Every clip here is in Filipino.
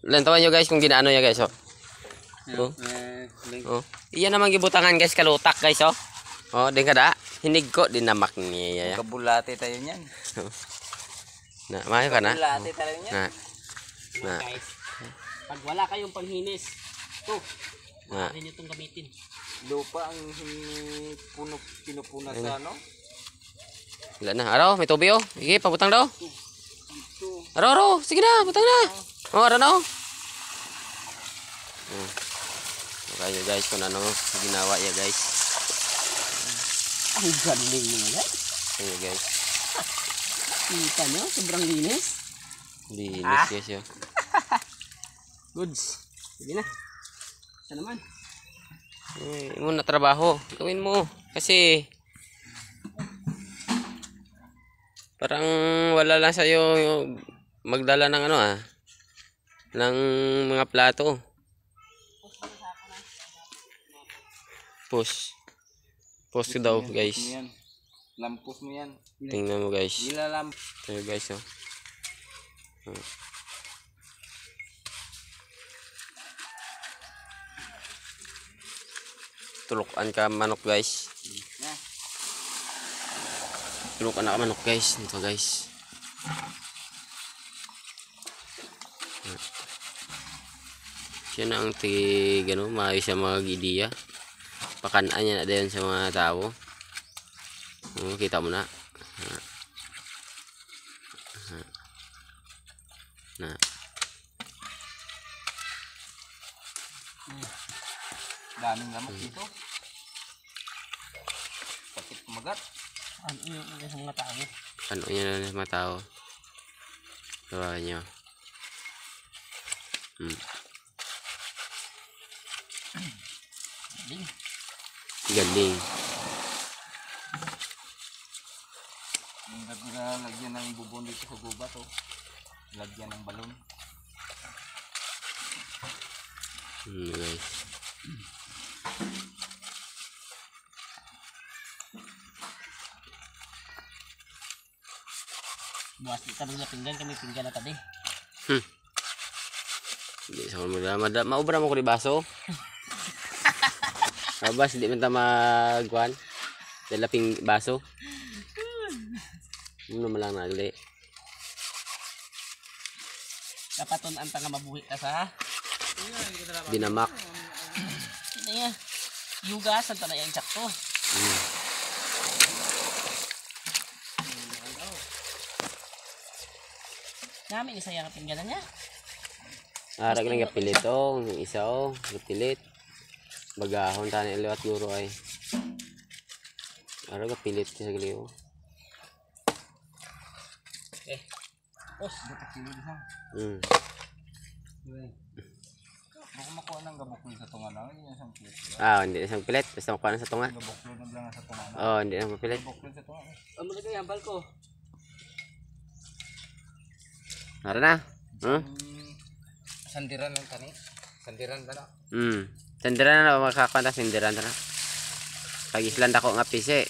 Lantawan nyo guys kung ginaano niya guys, oh. Oh. Oh. Iyan naman gibutangan guys, kalutak guys, oh. Oh, din kada. Hinig ko dinamak niya. Kabulate tayo niyan. Na, mayo ka na. Kabulate tayo niyan. Na. Guys, pag wala kayong panghinis, to, Na. maaari nyo itong gamitin. Lupa ang pinupuna sa ano? Wala na. Araw, may tubig oh. Sige, pabutang daw. Araw, sige na, butang na. Oh, araw na oh. Okay guys, kung ano ginawa ya guys. Ang galing mo guys. Ayan guys. Kita nyo, sobrang linis. Linis guys yun. Goods. Sige na. Isa naman. Muna trabaho. Gawin mo. Kasi parang wala lang sa'yo yung magdala ng ano ng mga plato. Push. Push daw guys. Lampos mo yan. Tingnan mo guys. Ilalamp. Ito guys oh. Tulukan ka manok guys. Tulukan na ka manok guys. Ito guys. Siya na ang tig ano, maayos siya mag-ideya. Pakanaan niya na din sa mga tao. Kita mo na. Na. Daming lamok dito. Sakit kumagat. Ano yung mga tao? Ano niya na ng mga tao. Gawa niyo. Galing. Galing. Yung lagyan ng bubon dito sa gubat oh. Lagyan ng balon. Guys. Bukas kita rin na pinggan, kami pinggan na tadi. Hindi sa mga maubra mo ko di baso. Abas hindi man ta magkuan. Dalaping baso. Ano man lang nagli. Kapaton ang tanga mabuhi ka sa Dinamak. ano yan? Yugas ang tanay ang sakto. Namin isa yung pingganan niya. Arag lang kapilit oh, yung isa oh, kapilit. Bagahon tani liwat guro ay. Arag kapilit sa gali oh. Os, Baka makuha ng gabuklo sa tunga lang. Hindi na siyang pilit. Hindi na siyang pilit. Basta makuha na sa tunga. Gabuklo na lang sa tunga. Hindi na mapilit. Gabuklo sa tunga. ano na kayo, hambal ko? Nara na. Sandiran lang tani. Sandiran ba na? Sandiran na makakanta sandiran na. Pag-island ako nga pisi.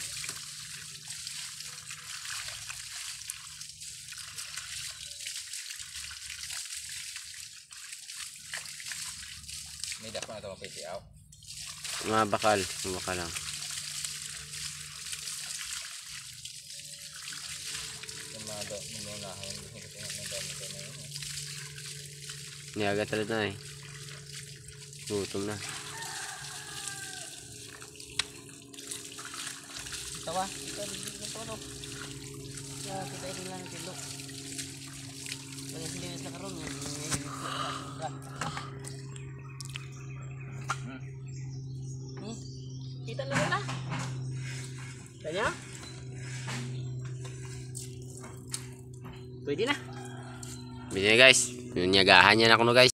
May dako na ito mapitiaw. Mga bakal lang. Niaga talaga na eh. Gutom na. Ito ba? Ito no. Ya, kita ini lang kilo. Kaya silinis na karon. Kita na na. Kanya? Pwede na. Bili guys. Yung nyagahan niya na kuno guys.